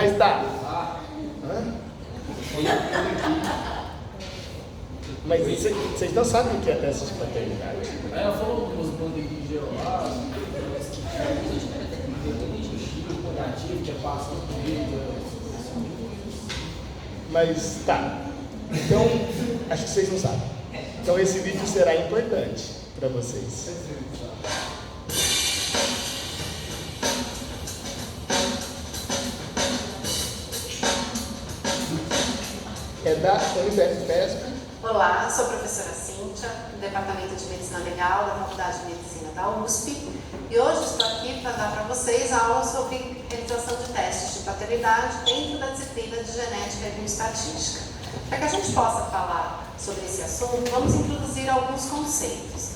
Mas dá. Hã? Mas vocês não sabem o que é testes de paternidade. Ela falou que os bandeirins lá, negativo, que é passo Mas tá. Então, acho que vocês não sabem. Então esse vídeo será importante para vocês. É da Unifesp. Olá, sou a professora Cíntia, do Departamento de Medicina Legal da Faculdade de Medicina da USP, e hoje estou aqui para dar para vocês a aula sobre realização de testes de paternidade dentro da disciplina de Genética e Bioestatística. Para que a gente possa falar sobre esse assunto, vamos introduzir alguns conceitos.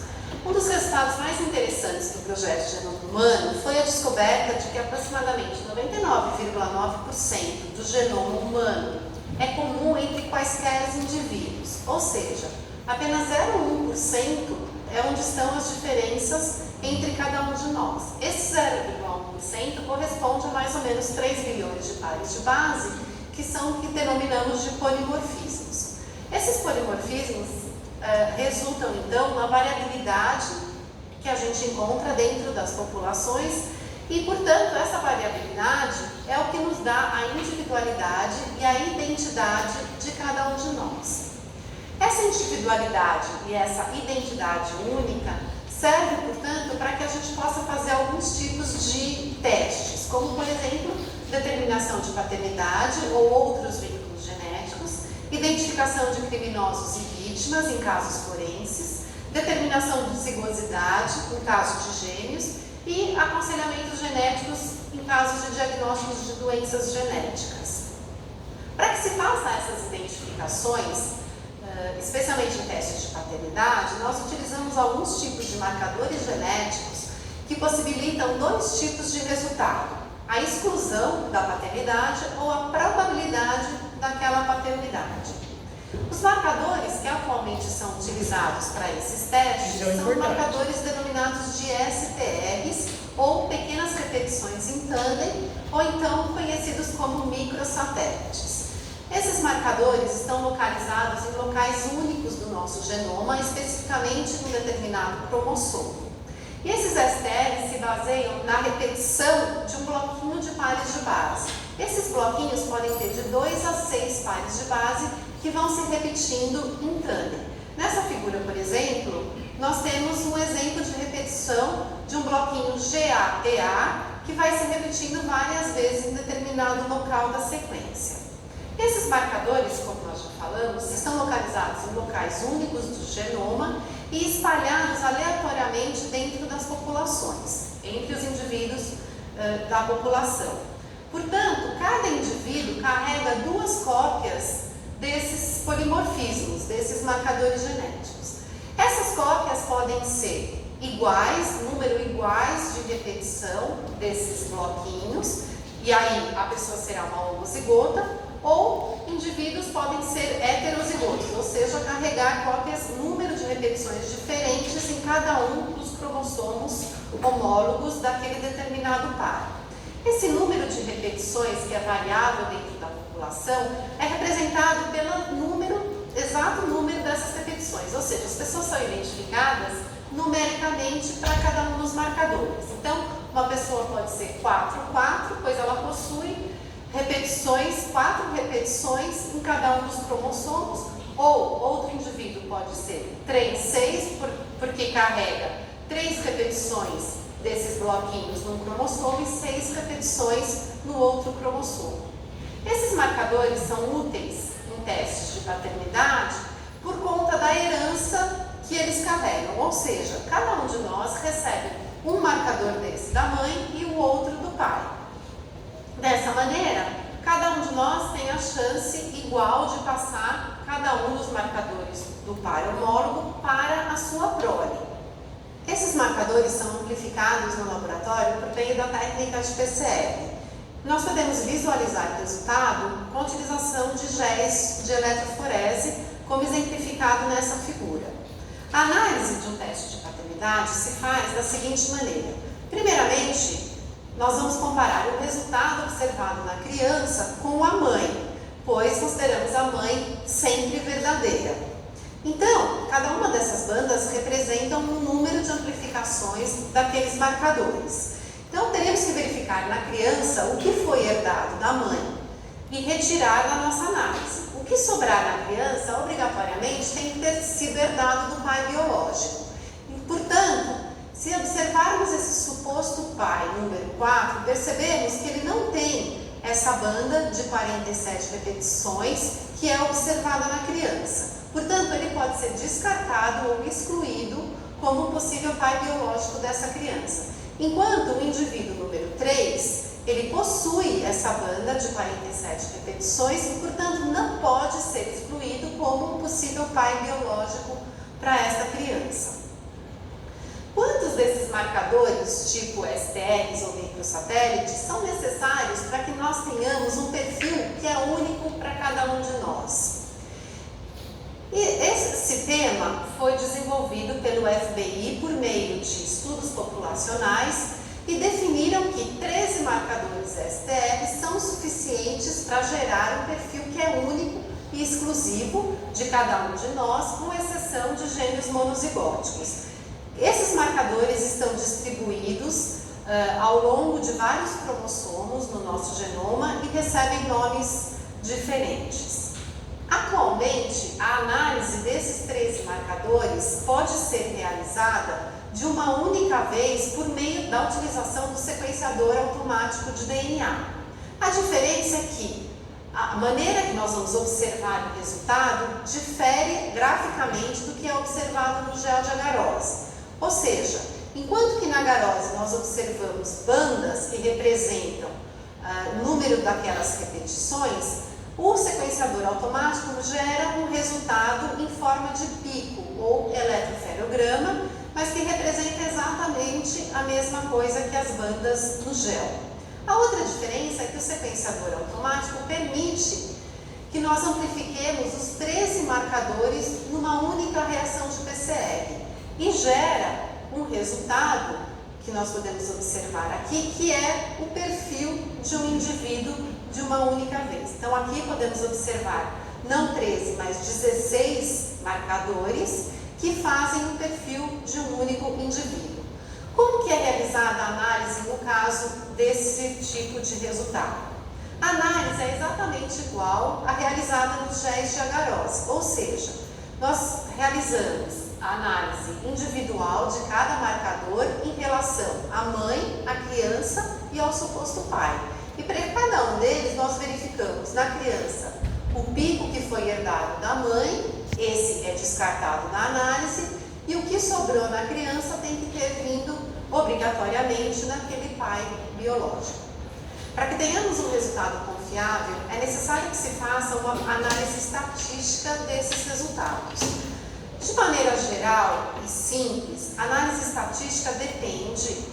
Um dos resultados mais interessantes do projeto Genoma Humano foi a descoberta de que aproximadamente 99,9% do genoma humano é comum entre quaisquer indivíduos, ou seja, apenas 0,1% é onde estão as diferenças entre cada um de nós. Esse 0,1% corresponde a mais ou menos 3 bilhões de pares de base, que são o que denominamos de polimorfismos. Esses polimorfismos resultam, então, na variabilidade que a gente encontra dentro das populações e, portanto, essa variabilidade é o que nos dá a individualidade e a identidade de cada um de nós. Essa individualidade e essa identidade única serve, portanto, para que a gente possa fazer alguns tipos de testes, como, por exemplo, determinação de paternidade ou outros vínculos genéticos, identificação de criminosos e vítimas em casos forenses, determinação de cigosidade em caso de gêmeos e aconselhamentos genéticos em casos de diagnósticos de doenças genéticas. Para que se faça essas identificações, especialmente em testes de paternidade, nós utilizamos alguns tipos de marcadores genéticos que possibilitam dois tipos de resultado: a exclusão da paternidade ou a probabilidade daquela paternidade. Os marcadores que atualmente são utilizados para esses testes são marcadores denominados de STRs, ou pequenas repetições em tândem, ou então conhecidos como microsatélites. Esses marcadores estão localizados em locais únicos do nosso genoma, especificamente num determinado cromossomo. E esses STRs se baseiam na repetição de um bloquinho de pares de base. Esses bloquinhos podem ter de 2 a 6 pares de base que vão se repetindo em tândem. Nessa figura, por exemplo, nós temos um exemplo de repetição de um bloquinho GA-EA que vai se repetindo várias vezes em determinado local da sequência. Esses marcadores, como nós já falamos, estão localizados em locais únicos do genoma e espalhados aleatoriamente dentro das populações, entre os indivíduos da população. Portanto, cada indivíduo carrega 2 cópias desses polimorfismos, desses marcadores genéticos. Essas cópias podem ser iguais, número iguais de repetição desses bloquinhos, e aí a pessoa será uma homozigota, ou indivíduos podem ser heterozigotos, ou seja, carregar cópias, número de repetições diferentes em cada um dos cromossomos homólogos daquele determinado par. Esse número de repetições, que é variável dentro da população, é representado pelo exato número dessas repetições, ou seja, as pessoas são identificadas numericamente para cada um dos marcadores. Então, uma pessoa pode ser 4, pois ela possui 4 repetições em cada um dos cromossomos, ou outro indivíduo pode ser 6, porque carrega 3 repetições desses bloquinhos num cromossomo e 6 repetições no outro cromossomo. Esses marcadores são úteis em testes de paternidade por conta da herança que eles carregam, ou seja, cada um de nós recebe um marcador desse da mãe e o outro do pai. Dessa maneira, cada um de nós tem a chance igual de passar cada um dos marcadores do pai homólogo para a sua prole. Esses marcadores são amplificados no laboratório por meio da técnica de PCR. Nós podemos visualizar o resultado com a utilização de géis de eletroforese, como exemplificado nessa figura. A análise de um teste de paternidade se faz da seguinte maneira. Primeiramente, nós vamos comparar o resultado observado na criança com a mãe, pois consideramos a mãe sempre verdadeira. Então, cada uma dessas bandas representa um número de amplificações daqueles marcadores. Então, teremos que verificar na criança o que foi herdado da mãe e retirar na nossa análise. O que sobrar na criança, obrigatoriamente, tem que ter sido herdado do pai biológico. E, portanto, se observarmos esse suposto pai número 4, percebemos que ele não tem essa banda de 47 repetições que é observada na criança. Portanto, ele pode ser descartado ou excluído como possível pai biológico dessa criança. Enquanto o indivíduo número 3, ele possui essa banda de 47 repetições e, portanto, não pode ser excluído como um possível pai biológico para esta criança. Quantos desses marcadores, tipo STRs ou microsatélites, são necessários para que nós tenhamos um perfil que é único para cada um de nós? E esse tema foi desenvolvido pelo FBI por meio de estudos populacionais e definiram que 13 marcadores STR são suficientes para gerar um perfil que é único e exclusivo de cada um de nós, com exceção de gêmeos monozigóticos. Esses marcadores estão distribuídos ao longo de vários cromossomos no nosso genoma e recebem nomes diferentes. Atualmente, a análise desses 13 marcadores pode ser realizada de uma única vez por meio da utilização do sequenciador automático de DNA. A diferença é que a maneira que nós vamos observar o resultado difere graficamente do que é observado no gel de agarose. Ou seja, enquanto que na agarose nós observamos bandas que representam o número daquelas repetições, o sequenciador automático gera um resultado em forma de pico ou eletroferograma, mas que representa exatamente a mesma coisa que as bandas no gel. A outra diferença é que o sequenciador automático permite que nós amplifiquemos os 13 marcadores numa única reação de PCR e gera um resultado que nós podemos observar aqui, que é o perfil de um indivíduo de uma única vez. Então aqui podemos observar não 13, mas 16 marcadores que fazem o perfil de um único indivíduo. Como que é realizada a análise no caso desse tipo de resultado? A análise é exatamente igual à realizada nos géis de agarose, ou seja, nós realizamos a análise individual de cada marcador em relação à mãe, à criança e ao suposto pai. E para cada um deles nós verificamos na criança o pico que foi herdado da mãe, esse é descartado na análise, e o que sobrou na criança tem que ter vindo obrigatoriamente naquele pai biológico. Para que tenhamos um resultado confiável, é necessário que se faça uma análise estatística desses resultados. De maneira geral e simples, a análise estatística depende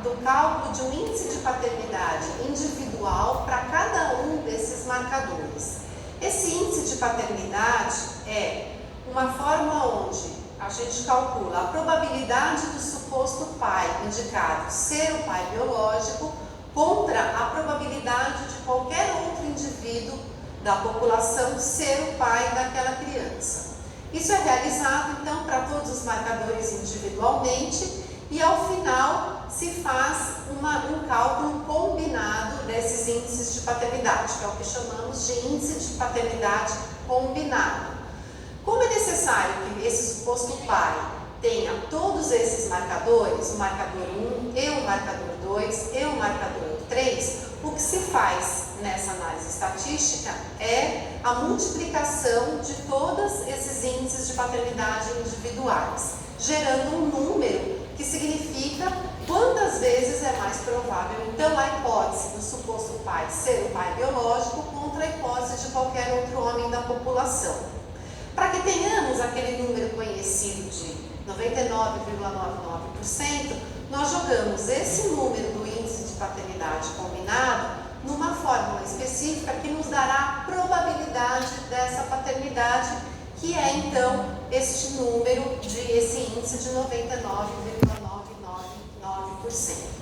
do cálculo de um índice de paternidade individual para cada um desses marcadores. Esse índice de paternidade é uma fórmula onde a gente calcula a probabilidade do suposto pai indicado ser o pai biológico contra a probabilidade de qualquer outro indivíduo da população ser o pai daquela criança. Isso é realizado, então, para todos os marcadores individualmente e, ao final, se faz um cálculo combinado desses índices de paternidade, que é o que chamamos de índice de paternidade combinado. Como é necessário que esse suposto pai tenha todos esses marcadores, o marcador 1 e o marcador 2 e o marcador 3, o que se faz nessa análise estatística é a multiplicação de todos esses índices de paternidade individuais, gerando um número que significa quantas vezes é mais provável, então, a hipótese do suposto pai ser o pai biológico contra a hipótese de qualquer outro homem da população. Para que tenhamos aquele número conhecido de 99,99%, nós jogamos esse número do índice de paternidade combinado numa fórmula específica que nos dará a probabilidade dessa paternidade, que é então este número esse índice de 99,999%.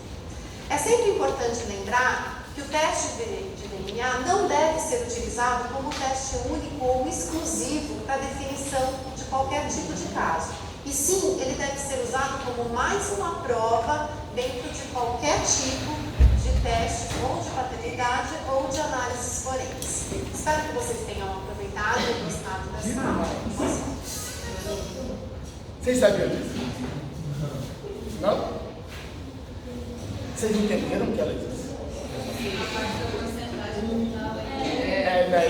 É sempre importante lembrar que o teste de DNA não deve ser utilizado como teste único ou exclusivo para definição de qualquer tipo de caso. E sim, ele deve ser usado como mais uma prova dentro de qualquer tipo de teste ou de paternidade ou de análises forenses. Espero que vocês tenham aproveitado e gostado dessa aula. Vocês sabiam disso? Não? Vocês entenderam o que ela disse?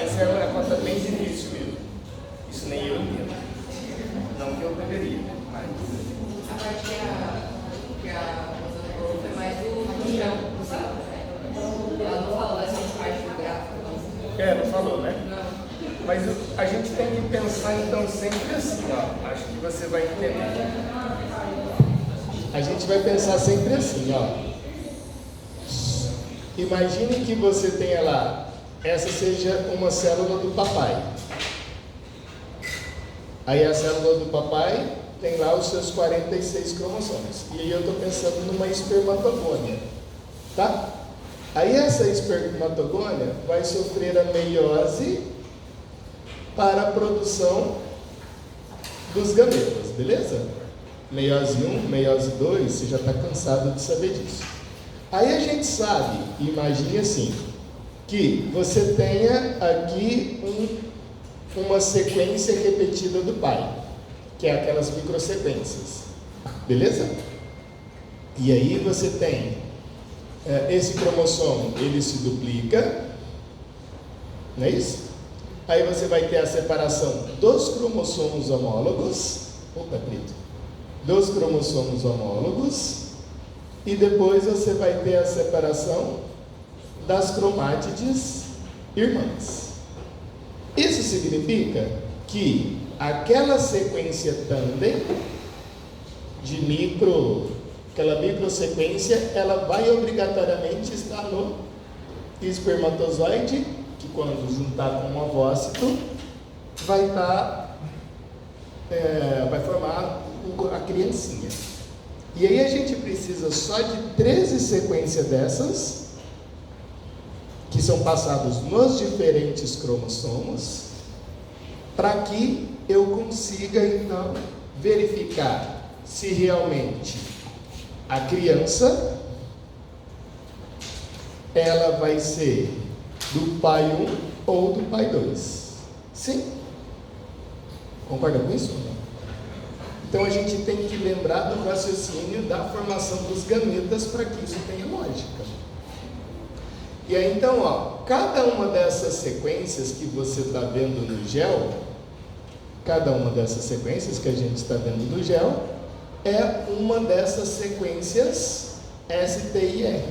Isso é uma conta bem difícil mesmo. Isso nem eu entendo. Não que eu deveria, mas... A parte que a Rosana falou foi mais do chão, sabe? Ela não falou dessa parte do gráfico. Não falou, né? Não. Mas a gente tem que pensar então sempre assim, ó. Acho que você vai entender. A gente vai pensar sempre assim, ó. Imagine que você tenha lá, essa seja uma célula do papai. Aí a célula do papai tem lá os seus 46 cromossomos. E aí eu estou pensando numa espermatogônia, tá? Aí essa espermatogônia vai sofrer a meiose para a produção dos gametas, beleza? Meiose 1, meiose 2, você já está cansado de saber disso. Aí a gente sabe, imagine assim, que você tenha aqui uma sequência repetida do pai, que é aquelas microsequências, beleza? E aí você tem esse cromossomo, ele se duplica, não é isso? Aí você vai ter a separação dos cromossomos homólogos, dos cromossomos homólogos, e depois você vai ter a separação das cromátides irmãs. Isso significa que aquela sequência tandem aquela microsequência, ela vai obrigatoriamente estar no espermatozoide, que quando juntar com o ovócito, vai formar a criancinha. E aí a gente precisa só de 13 sequências dessas, que são passados nos diferentes cromossomos, para que eu consiga então verificar se realmente a criança ela vai ser do pai 1 ou do pai 2. Sim? Concorda com isso? Então a gente tem que lembrar do raciocínio da formação dos gametas para que isso tenha lógica. E aí então, ó, cada uma dessas sequências que você está vendo no gel, cada uma dessas sequências que a gente está vendo no gel, é uma dessas sequências ST e R.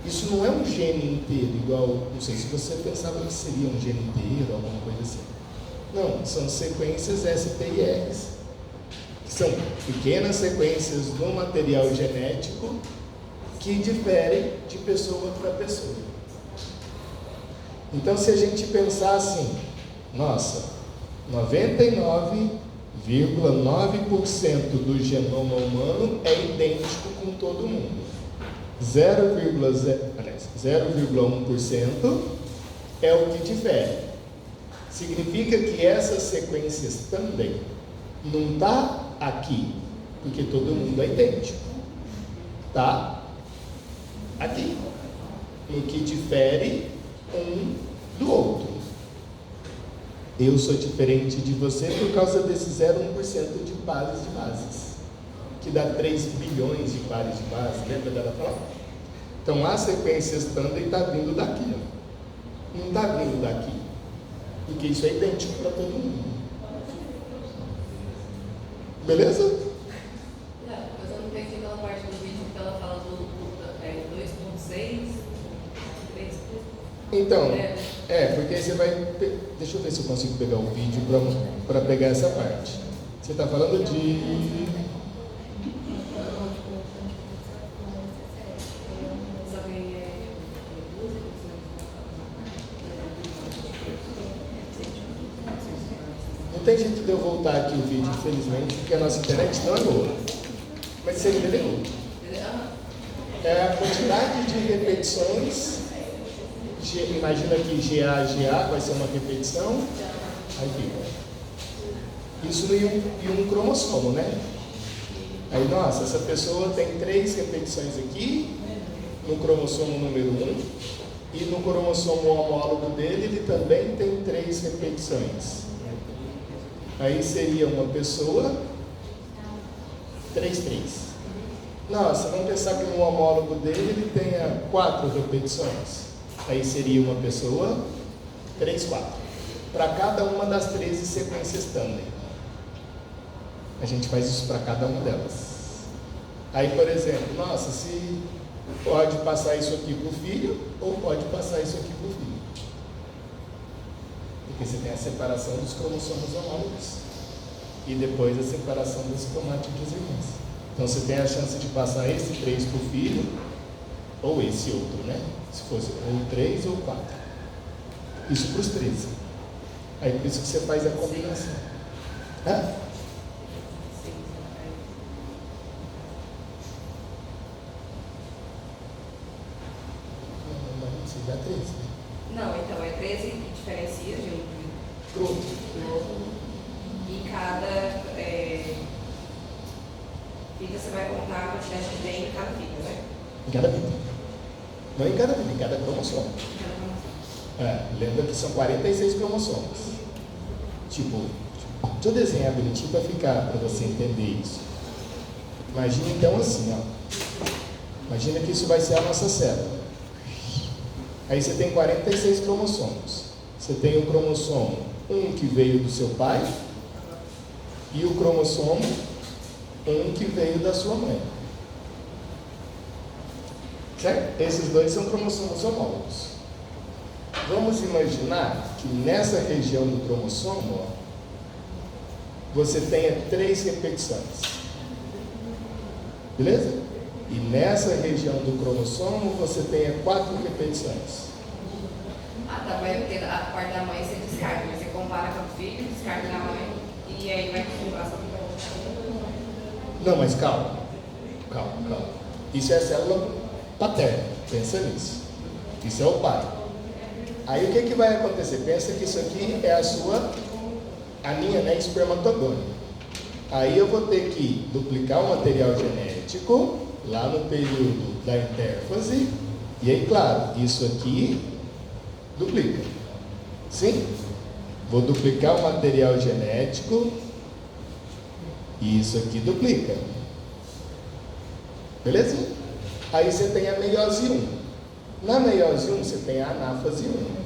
Isso não é um gene inteiro, igual, não sei se você pensava que seria um gene inteiro, alguma coisa assim. Não, são sequências ST e R, que são pequenas sequências do material genético que diferem de pessoa para pessoa. Então, se a gente pensar assim, nossa, 99,9% do genoma humano é idêntico com todo mundo. 0,1% é o que difere. Significa que essas sequências também não está aqui, porque todo mundo é idêntico. Está aqui, no que difere um do outro. Eu sou diferente de você por causa desse 0,1% de pares de bases, que dá 3 bilhões de pares de bases. Lembra dela falar? Então a sequência tandem está vindo daqui, ó. Não está vindo daqui, porque isso é idêntico para todo mundo. Beleza? Não, mas eu não entendi aquela parte do vídeo que ela fala do 2,6. Então, porque aí você vai... Deixa eu ver se eu consigo pegar o vídeo para pegar essa parte. Você está falando de... Não tem jeito de eu voltar aqui o vídeo, infelizmente, porque a nossa internet não é boa. Mas você entendeu? é a quantidade de repetições. Imagina que GA vai ser uma repetição. Aqui. Isso em um cromossomo, né? Aí, nossa, essa pessoa tem 3 repetições aqui, no cromossomo número 1, e no cromossomo homólogo dele, ele também tem 3 repetições. Aí seria uma pessoa, 3. Nossa, vamos pensar que no homólogo dele ele tenha 4 repetições. Aí seria uma pessoa, 3, 4. Para cada uma das 13 sequências tandem. A gente faz isso para cada uma delas. Aí, por exemplo, nossa, se pode passar isso aqui para o filho, ou pode passar isso aqui para o filho. Porque você tem a separação dos cromossomos homólogos e depois a separação das cromátides irmãs. Então você tem a chance de passar esse 3 para o filho, ou esse outro, né? Se fosse ou 3 ou 4. Isso para os 13. Aí por isso que você faz a combinação. Hã? Dá 13, né? Não, então é 13 que diferencia de um Pronto. do outro. E cada fita você vai contar a quantidade que tem em cada fita, né? Em cada fita. Não em cada fita, em cada cromossomo. Lembra que são 46 cromossomos. Tipo, deixa eu desenhar bonitinho para ficar, para você entender isso. Imagina então assim, ó. Imagina que isso vai ser a nossa célula. Aí você tem 46 cromossomos. Você tem o cromossomo 1 que veio do seu pai e o cromossomo 1 que veio da sua mãe. Certo? Esses dois são cromossomos homólogos. Vamos imaginar que nessa região do cromossomo, ó, você tenha 3 repetições. Beleza? E nessa região do cromossomo você tenha 4 repetições. Ah, tá, vai ter a parte da mãe você descarta, mas você compara com o filho, descarta da mãe e aí vai continuar só com Não, mas calma. Isso é a célula paterna, pensa nisso. Isso é o pai. Aí o que vai acontecer? Pensa que isso aqui é a minha, né, espermatogônia. Aí eu vou ter que duplicar o material genético lá no período da intérfase, e aí, claro, isso aqui duplica. Sim? Vou duplicar o material genético e isso aqui duplica. Beleza? Aí você tem a meiose 1. Na meiose 1 você tem a anáfase 1.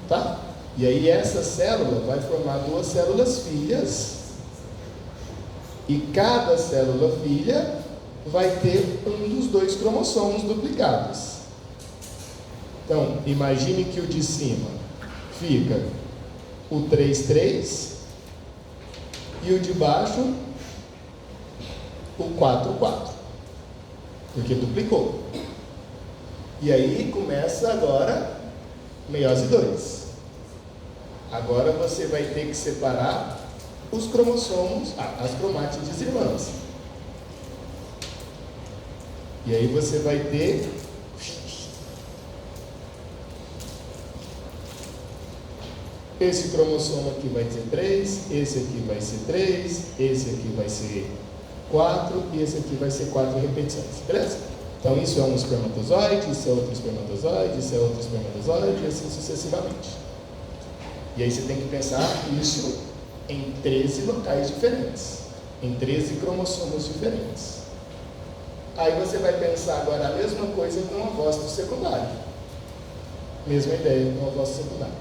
Tá? E aí essa célula vai formar 2 células filhas, e cada célula filha vai ter um dos 2 cromossomos duplicados. Então, imagine que o de cima fica o 3,3 e o de baixo o 4,4, porque duplicou. E aí começa agora meiose 2. Agora você vai ter que separar os cromossomos, as cromátides irmãs. E aí você vai ter esse cromossomo aqui vai ser 3, esse aqui vai ser 3, esse aqui vai ser 4 e esse aqui vai ser 4 repetições, beleza? Então isso é um espermatozoide, isso é outro espermatozoide, isso é outro espermatozoide e assim sucessivamente. E aí você tem que pensar isso em 13 locais diferentes, em 13 cromossomos diferentes. Aí você vai pensar agora a mesma coisa com o ovócito secundário. Mesma ideia com o ovócito secundário.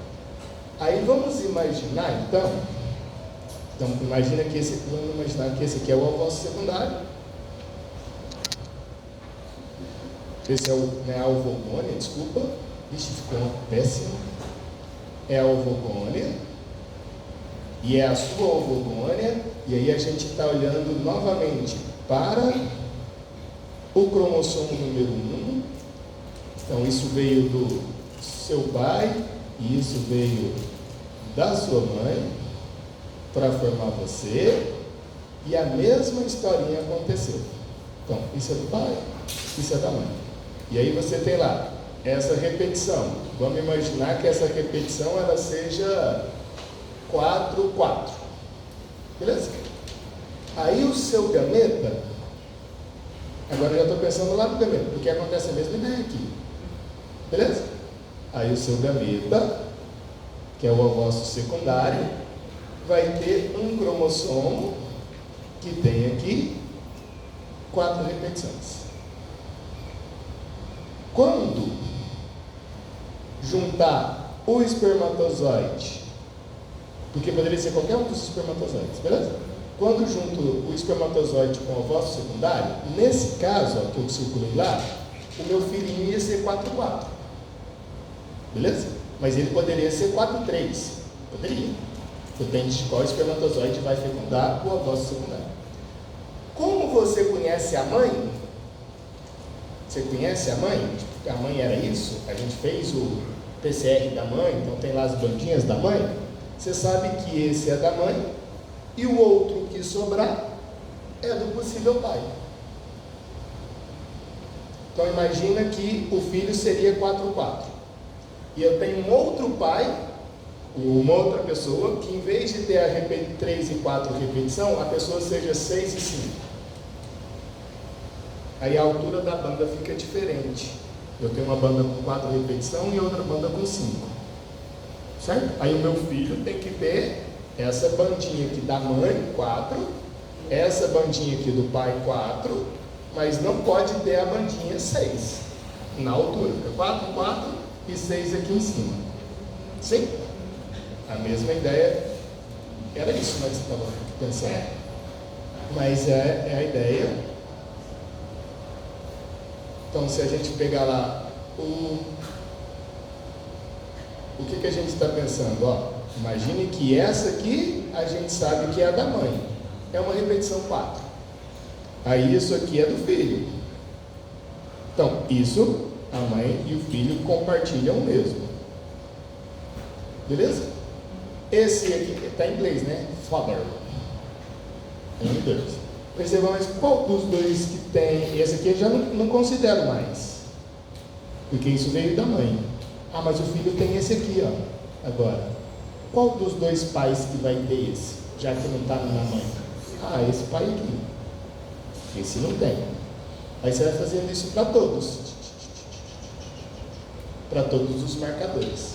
Aí vamos imaginar então imagina que vamos imaginar que esse aqui é o ovócito secundário. Esse é a ovogônia, desculpa. Ixi, ficou péssimo. É a ovogônia. E é a sua ovogônia. E aí a gente está olhando novamente para o cromossomo número 1. Então isso veio do seu pai e isso veio da sua mãe para formar você, e a mesma historinha aconteceu. Então, isso é do pai, isso é da mãe. E aí você tem lá essa repetição. Vamos imaginar que essa repetição ela seja 4, 4. Beleza? Aí o seu gameta, agora eu já estou pensando lá no gameta, porque acontece a mesma ideia aqui. Beleza? Aí o seu gameta, que é o ovócito secundário, vai ter um cromossomo que tem aqui 4 repetições. Quando juntar o espermatozoide, porque poderia ser qualquer um dos espermatozoides, beleza? Quando junto o espermatozoide com o ovócito secundário, nesse caso, ó, que eu circulei lá, o meu filhinho ia ser 4-4. Beleza? Mas ele poderia ser 4-3. Poderia. Depende de qual espermatozoide vai fecundar o ovócito secundário. Como você conhece a mãe? Você conhece a mãe? A mãe era isso? A gente fez o PCR da mãe, então tem lá as bandinhas da mãe. Você sabe que esse é da mãe e o outro que sobrar é do possível pai. Então imagina que o filho seria 4-4. E eu tenho um outro pai, uma outra pessoa, que em vez de ter a 3 e 4 repetição, a pessoa seja 6 e 5. Aí a altura da banda fica diferente. Eu tenho uma banda com 4 repetição e outra banda com 5. Certo? Aí o meu filho tem que ter essa bandinha aqui da mãe, 4, essa bandinha aqui do pai, 4, mas não pode ter a bandinha 6 na altura. Fica 4, 4 e 6 aqui em cima. Sim? A mesma ideia era isso, né, que você estava pensando. Mas é a ideia. Então, se a gente pegar lá o que a gente está pensando? Ó, imagine que essa aqui a gente sabe que é a da mãe. É uma repetição 4. Aí isso aqui é do filho. Então, isso a mãe e o filho compartilham o mesmo. Beleza? Esse aqui está em inglês, né? Father. Em inglês. Percebam, mas qual dos dois que tem? Esse aqui eu já não considero mais. Porque isso veio da mãe. Ah, mas o filho tem esse aqui, ó. Agora, qual dos dois pais que vai ter esse? Já que não está na mãe. Ah, esse pai aqui. Esse não tem. Aí você vai fazendo isso para todos. Para todos os marcadores.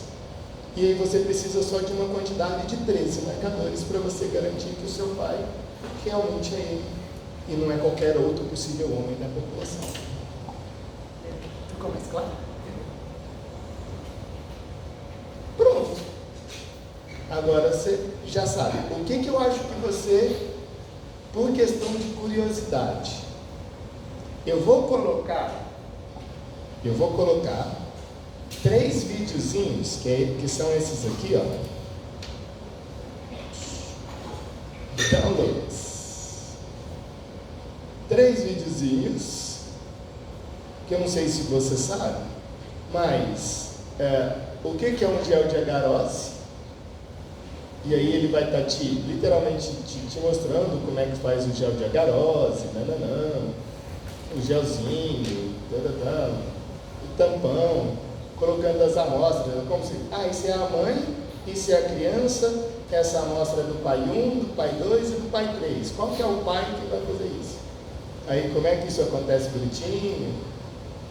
E aí você precisa só de uma quantidade de 13 marcadores para você garantir que o seu pai realmente é ele. E não é qualquer outro possível homem da população. Ficou mais claro? Pronto. Agora você já sabe. O que eu acho que você, por questão de curiosidade, eu vou colocar 3 videozinhos, que são esses aqui, ó. Downloads. 3 videozinhos, que eu não sei se você sabe, mas o que é um gel de agarose? E aí ele vai estar literalmente te mostrando como é que faz o gel de agarose, o gelzinho, o tampão, colocando as amostras, como se, isso é a mãe, isso é a criança, essa amostra é do pai 1, do pai 2 e do pai 3. Qual que é o pai que vai fazer isso? Aí como é que isso acontece bonitinho?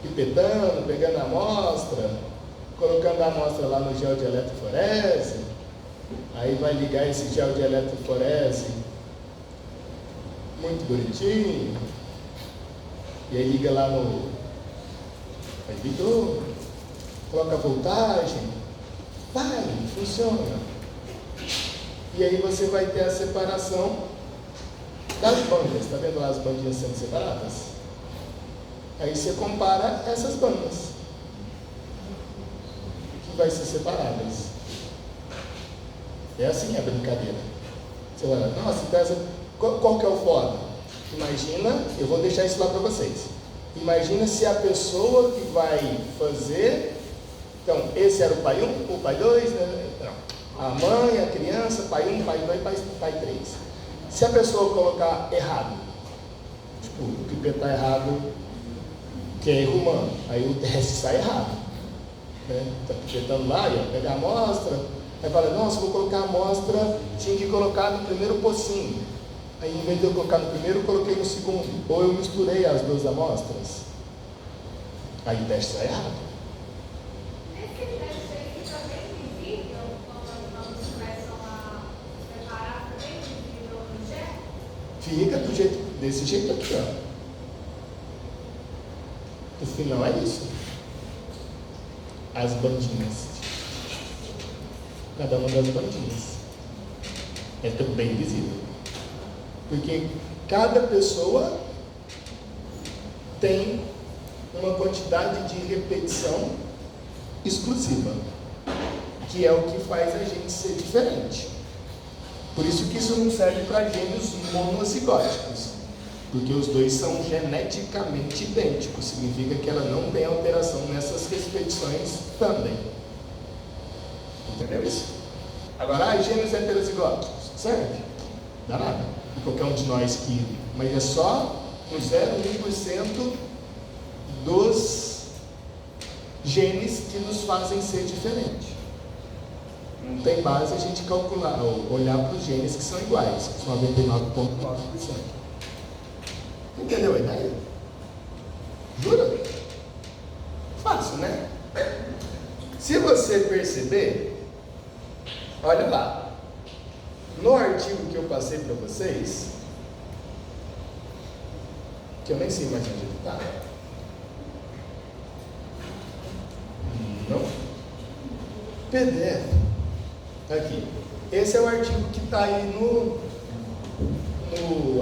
Pipetando, pegando a amostra, colocando a amostra lá no gel de eletroforese. Aí vai ligar esse gel de eletroforese muito bonitinho. E aí liga lá no inibidor, coloca a voltagem, funciona. E aí você vai ter a separação das bandas. Está vendo lá as bandinhas sendo separadas? Aí você compara essas bandas que vai ser separadas. É assim a brincadeira. Você vai lá, nossa, então qual que é o foda? Imagina, eu vou deixar isso lá para vocês. Imagina se a pessoa que vai fazer, então, esse era o pai 1, o pai 2, né? Não. A mãe, a criança, pai 1, pai 2, pai 3. Se a pessoa colocar errado, Tipo, o pipetar errado, que é erro humano, aí o teste sai errado. Né? Tá pipetando lá, ia pegar a amostra, aí fala, nossa, vou colocar a amostra, tinha que colocar no primeiro pocinho. Aí em vez de eu colocar no primeiro, eu coloquei no segundo. Ou eu misturei as duas amostras. Aí o teste sai errado. Esse teste aí fica bem visível quando as mãos começam a preparar, fica bem visível no gel? Fica desse jeito aqui, ó. No final é isso. As bandinhas. Cada uma das bandinhas. É tudo bem visível. Porque cada pessoa tem uma quantidade de repetição exclusiva, que é o que faz a gente ser diferente. Por isso que isso não serve para gêmeos monozigóticos, porque os dois são geneticamente idênticos, significa que ela não tem alteração nessas repetições também. Entendeu isso? Agora, gêmeos heterozigóticos, serve? Dá nada. E qualquer um de nós que... Mas é só no 0,1% dos genes que nos fazem ser diferentes. Não tem base a gente calcular, ou olhar para os genes que são iguais, que são 99,9%. Entendeu a ideia? Jura? Fácil, né? Se você perceber, olha lá. No artigo que eu passei para vocês, que eu nem sei mais onde ele está. Não? PDF. Aqui. Esse é o artigo que está aí no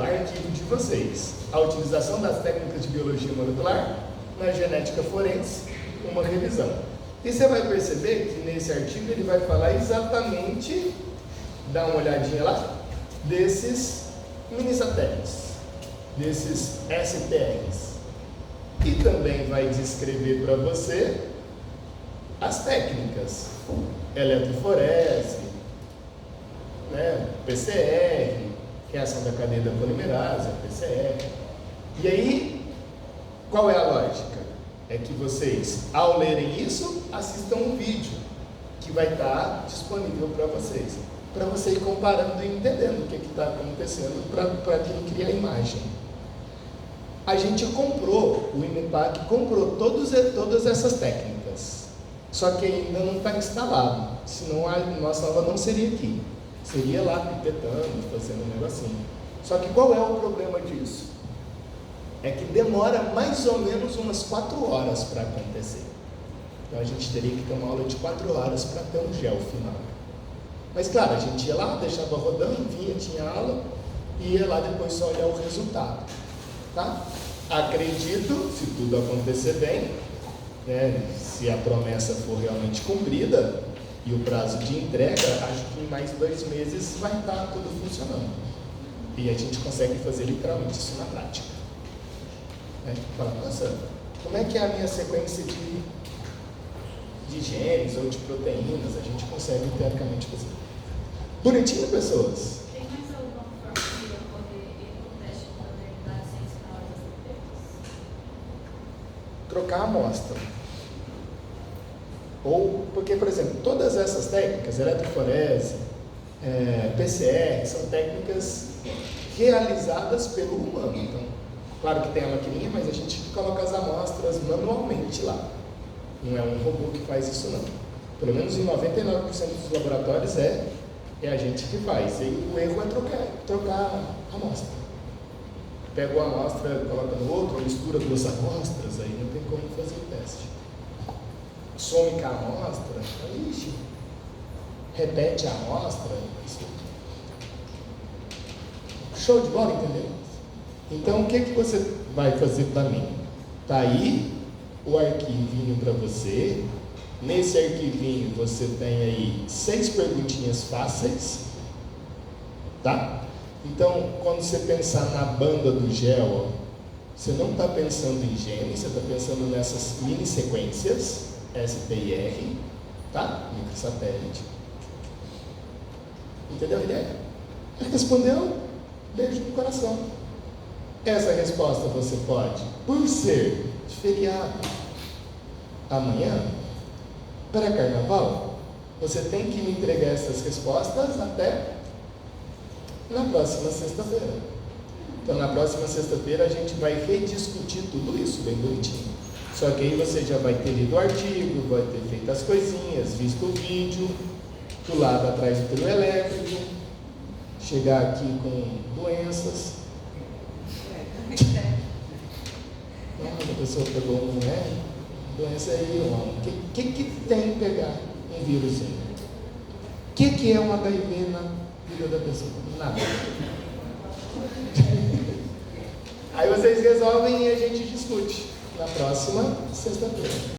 arquivo de vocês. A utilização das técnicas de biologia molecular na genética forense, uma revisão. E você vai perceber que nesse artigo ele vai falar exatamente, dá uma olhadinha lá, desses mini satélites, desses STRs. E também vai descrever para você as técnicas, eletroforese, né, PCR, reação da cadeia da polimerase, PCR. E aí, qual é a lógica? É que vocês, ao lerem isso, assistam um vídeo que vai estar disponível para vocês ir comparando e entendendo o que está acontecendo para adquirir a imagem. A gente comprou, o INEPAC comprou todas essas técnicas, só que ainda não está instalado, senão a nossa aula não seria aqui, seria lá pipetando, fazendo um negocinho. Só que qual é o problema disso? É que demora mais ou menos umas 4 horas para acontecer. Então a gente teria que ter uma aula de 4 horas para ter um gel final. Mas claro, a gente ia lá, deixava rodando, vinha, tinha aula, e ia lá depois só olhar o resultado. Tá? Acredito, se tudo acontecer bem, né, se a promessa for realmente cumprida, e o prazo de entrega, acho que em mais 2 meses vai estar tudo funcionando. E a gente consegue fazer literalmente isso na prática. Fala, nossa, como é que é a minha sequência de genes ou de proteínas? A gente consegue teoricamente fazer. Bonitinho, pessoas? Tem mais alguma forma de eu poder ir no teste de paternidade sem sinal das defeitos? Trocar a amostra. Ou, porque, por exemplo, todas essas técnicas, eletroforese, PCR, são técnicas realizadas pelo humano. Então, claro que tem a maquininha, mas a gente coloca as amostras manualmente lá. Não é um robô que faz isso, não. Pelo menos em 99% dos laboratórios é a gente que faz. E o erro é trocar a amostra. Pega uma amostra, coloca no outro, ou mistura 2 amostras, aí não tem como fazer o teste. Some com a amostra, ixi, repete a amostra. Isso. Show de bola, entendeu? Então, o que você vai fazer para mim? Tá aí o arquivinho para você. Nesse arquivinho você tem aí 6 perguntinhas fáceis, tá? Então, quando você pensar na banda do gel, ó, você não está pensando em gene, você está pensando nessas mini sequências, STR, tá? Microsatélite. Entendeu a ideia? Respondeu? Beijo no coração. Essa resposta você pode, por ser de feriado, amanhã, pré-carnaval, você tem que me entregar essas respostas até na próxima sexta-feira. Então, na próxima sexta-feira, a gente vai rediscutir tudo isso bem bonitinho. Só que aí você já vai ter lido o artigo, vai ter feito as coisinhas, visto o vídeo, pulado atrás do trio elétrico, chegar aqui com doenças. A pessoa pegou um, doença aí, o que tem pegar um vírusinho? O que é um HIV na vida da pessoa? Nada. Aí vocês resolvem e a gente discute na próxima sexta-feira.